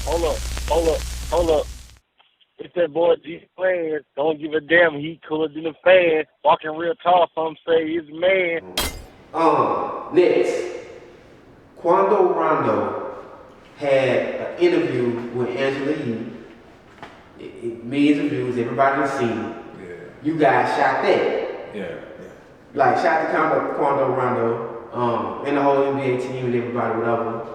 Hold up, hold up, hold up. It's that boy G Plans. Don't give a damn. He cooler than a fan. Walking real tall. Some say he's a man. Next, Quando Rondo had an interview with Angela Yee. Millions of views, everybody has seen it. Yeah. You guys shot that. Yeah. Like, shot the Quando Rondo, and the whole NBA team and everybody, whatever.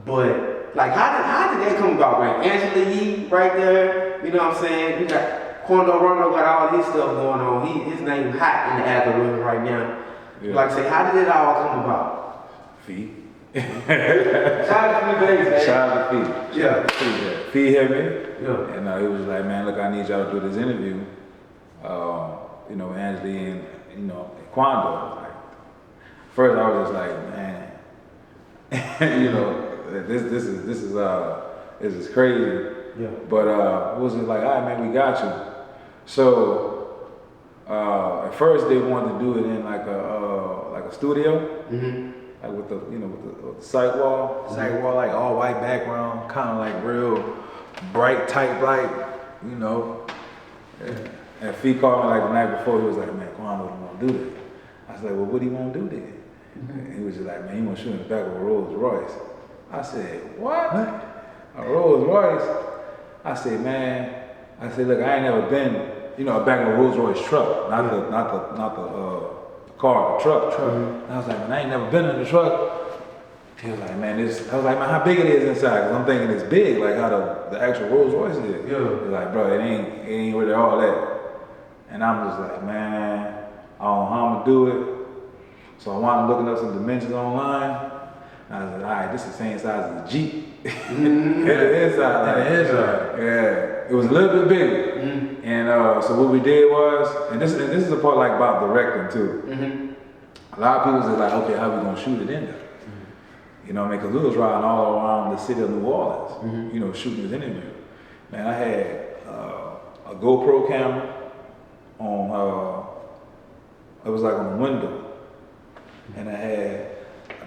But, like, how did that come about? Like, Angela Yee right there, you know what I'm saying? You got Quando Rondo got all his stuff going on. His name hot in the algorithm right now. Yeah. Like, say, how did it all come about? Fee. Shout out to Fee, baby, man. Shout out to Fee. Yeah. Fee hit me. Yeah. And he was like, man, look, I need y'all to do this interview. Angela and, and Quando. Like, first I was just like, man, this is crazy. Yeah. But it was just like, all right, man, we got you. So at first they wanted to do it in like a studio. Mm-hmm. Like with the sight wall, like all white background, kind of like real bright type light, And Fee called me like the night before. He was like, man, Quando don't want to do this. I was like, well, what do you want to do then? Mm-hmm. And he was just like, man, you want to shoot in the back of a Rolls-Royce. I said, what? A Rolls-Royce? I said, man, look, I ain't never been, back in a Rolls-Royce truck, not the car, the truck. Mm-hmm. And I was like, man, I ain't never been in the truck. He was like, man, I was like, man, how big it is inside? Because I'm thinking it's big, like how the actual Rolls-Royce is. Yeah. He's like, bro, it ain't really all that. And I'm just like, man, I don't know how I'm gonna do it. So I wound up looking up some dimensions online. And I was like, all right, this is the same size as a Jeep. Mm-hmm. The inside. Yeah. It was a little bit bigger. Mm-hmm. And so what we did was, and this is the part like about directing too. Mm-hmm. A lot of people was like, okay, how we gonna shoot it in there? Mm-hmm. You know what I mean? Because we was riding all around the city of New Orleans, mm-hmm. Shooting this interview. Man, I had a GoPro camera on, it was like on the window. And I had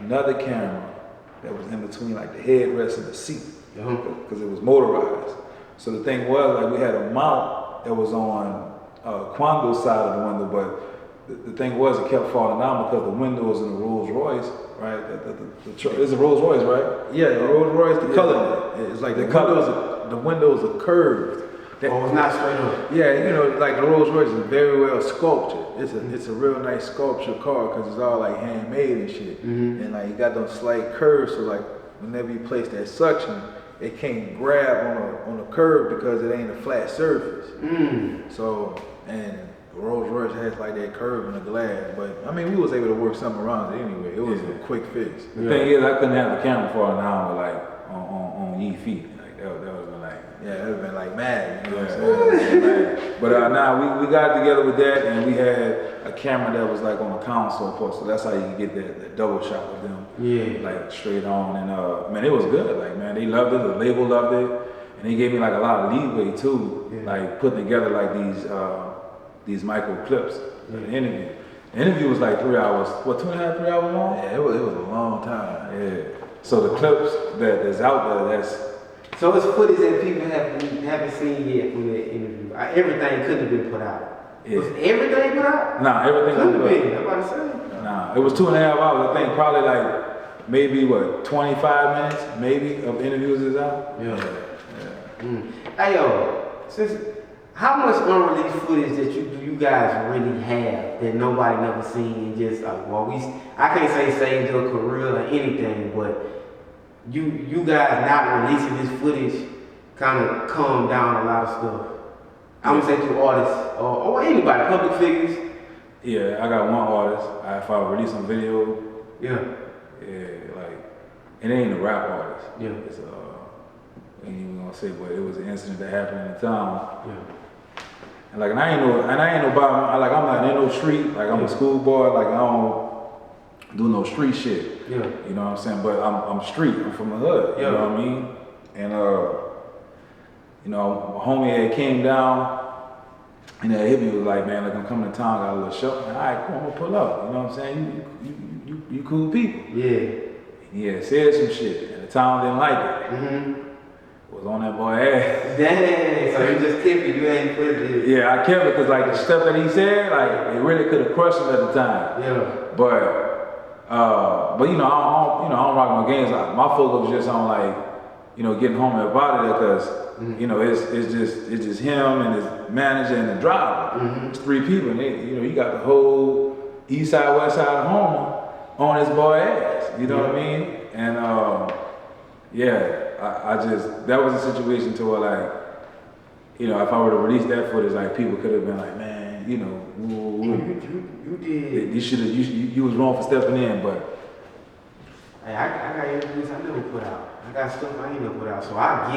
another camera that was in between like the headrest and the seat, because it was motorized. So the thing was, like, we had a mount that was on Quando's side of the window, but the thing was, it kept falling down because the window was in a Rolls-Royce, right? It's a Rolls-Royce, right? Yeah, the Rolls-Royce, the color. It's like the windows are curved. It's not straight up. Yeah, like the Rolls-Royce is very well sculptured. It's a real nice sculptured car because it's all like handmade and shit. Mm-hmm. And like you got those slight curves, so like whenever you place that suction, it can't grab on a curve because it ain't a flat surface. Mm. So, and the Rolls-Royce has like that curve in the glass, but I mean we was able to work something around it anyway. It was a quick fix. The thing is, I couldn't have the camera for an hour like on Yee feet. Like that would have been like. Yeah, it would have been like mad, you know what I'm saying? But now we got together with that, and we had a camera that was like on a console post, so that's how you get that double shot with them. Yeah. Like straight on, and man, it was good. Like, man, they loved it, the label loved it, and they gave me like a lot of leeway too, like putting together like these micro clips for the interview. The interview was like 3 hours, 2.5, 3 hours long? Yeah, it was a long time. Yeah. So the clips that's out there, So it's footage that people haven't seen yet from that interview. Everything couldn't have been put out. Yeah. Was everything put out? Nah, everything couldn't have been. I'm about to say. Nah, it was 2.5 hours. I think probably like maybe 25 minutes maybe of interviews is out. Yeah. Mm. Hey yo, how much unreleased footage that you guys really have that nobody never seen and just like, I can't say saved your career or anything, but you guys not releasing this footage kind of calmed down a lot of stuff. I'm gonna say to artists or anybody, public figures. Yeah, I got one artist. If I release some video, like it ain't a rap artist. Yeah, it's I ain't even gonna say, but it was an incident that happened in the town. Yeah, and I ain't nobody. Like I'm not in no street. Like I'm a schoolboy. Like I don't do no street shit. Yeah. You know what I'm saying? But I'm street. I'm from the hood. Yeah. You know what I mean? And my homie had came down and hit me, was like, man, like I'm coming to town, got a little show. All right, cool, I'm gonna pull up. You know what I'm saying? You cool people. Yeah. He had said some shit and the town didn't like it. Mm-hmm. was on that boy ass. Dang, so you just kept it, you ain't put it. Yeah, I kept it because like the stuff that he said, like it really could have crushed him at the time. Yeah. But you know, I don't rock no games. Like, my focus was just on like, you know, getting home and out of there because you know it's just him and his manager and the driver. It's 3 people, and they, you know, you got the whole east side, west side of Houma on his boy ass. You know what I mean? And I just, that was a situation to where like, you know, if I were to release that footage, like people could have been like, man, you know, you did. You should have, you was wrong for stepping in, but. Hey, I got interviews I never put out. I got stuff I ain't never put out, so I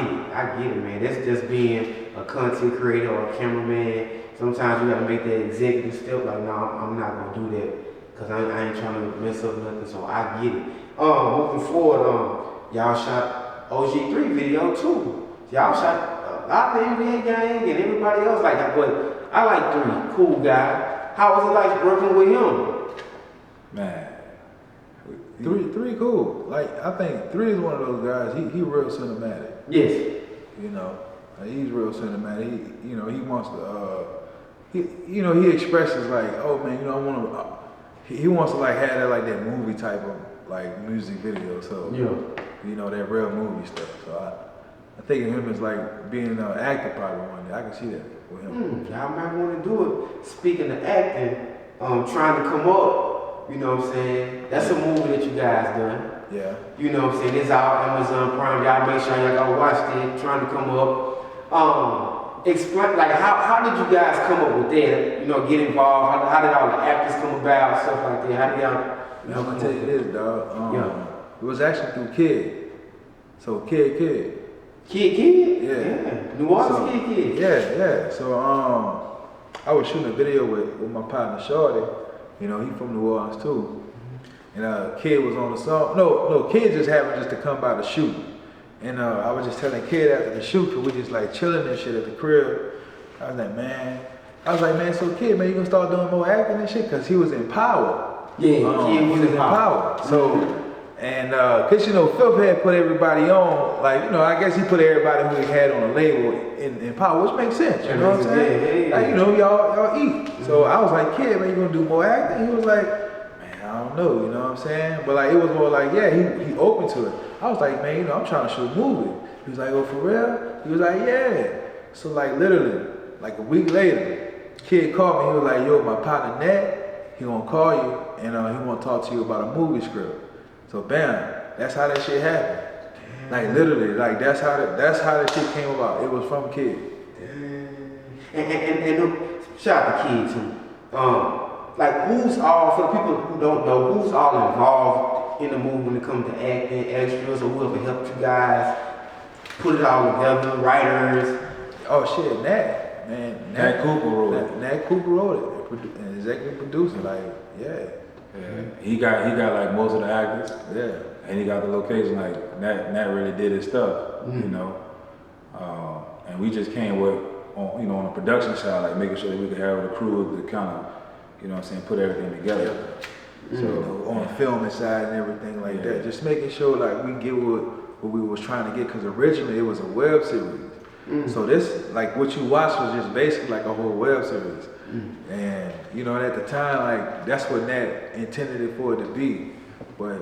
get it, man. That's just being a content creator or a cameraman. Sometimes you gotta make that executive step, like, no, I'm not gonna do that, cause I ain't trying to mess up nothing, so I get it. Moving forward, y'all shot OG3 video too. Y'all shot a lot of the NBA gang and everybody else like that, but I like 3, cool guy. How was it like working with him? Man. 3 cool. Like, I think 3 is one of those guys, he real cinematic. Yes. You know, like, he's real cinematic. You know, he wants to, he expresses like, oh man, you know, I want to, he wants to like have that like that movie type of like music video. So, you know, that real movie stuff. So I think of him as like being an actor probably one day. I can see that with him. Y'all might want to do it. Speaking of acting, trying to come up, you know what I'm saying? That's a movie that you guys done. Yeah. You know what I'm saying? It's out Amazon Prime. Y'all make sure y'all go watch it. Trying to come up. Explain, like, how did you guys come up with that? You know, get involved. How did all the actors come about? Stuff like that. How did y'all? Man, I'm gonna tell you this, dog. It was actually through Kid. So Kid. Kid? Yeah. New Orleans Kid. Yeah. So I was shooting a video with my partner Shorty. You know, he from New Orleans too. And Kid was on the song. No, Kid just happened to come by the shoot. And I was just telling Kid after the shoot, cause we just like chilling and shit at the crib. I was like, man, so Kid, man, you gonna start doing more acting and shit? Cause he was in Power. Yeah, Kid was in Power. So, and cause you know, Phil had put everybody on, like, you know, I guess he put everybody who he had on the label in Power, which makes sense, you know what I'm saying? Yeah. Like, you know, y'all eat. So I was like, Kid, man, you gonna do more acting? He was like, I don't know, you know what I'm saying? But like, it was more like, yeah, he open to it. I was like, man, you know, I'm trying to shoot a movie. He was like, oh, for real? He was like, yeah. So like, literally, like a week later, Kid called me. He was like, yo, my partner Nat, he gonna call you and he wanna talk to you about a movie script. So bam, that's how that shit happened. Damn. Like literally, like that's how that shit came about. It was from Kid. And shout out to Kid too. Like, who's all, for the people who don't know, who's all involved in the movie when it comes to acting, extras, or whoever helped you guys put it all together, writers? Oh shit, Nat, man. Nat Cooper wrote it. Nat Cooper wrote it, and executive producer, like, yeah. He got like most of the actors. Yeah. And he got the location, like Nat really did his stuff, you know. And we just came with, on the production side, like making sure that we could have the crew to kind of, you know what I'm saying, put everything together. So on the filming side and everything like that, just making sure like we get what we was trying to get, because originally it was a web series. So this, like what you watched was just basically like a whole web series. And you know, at the time, like that's what Nat intended it for it to be. But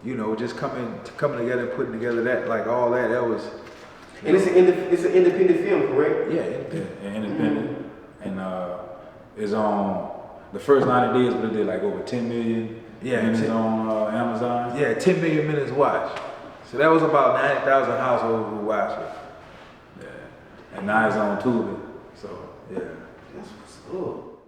you know, just coming together and putting together that, like all that was. And it's an independent film, correct? Yeah, independent. And it's on the first 90 days, but it did like over 10 million minutes on Amazon. Yeah, 10 million minutes watched. So that was about 90,000 households who watched it. Yeah. And now it's on Tubi. So That's what's up.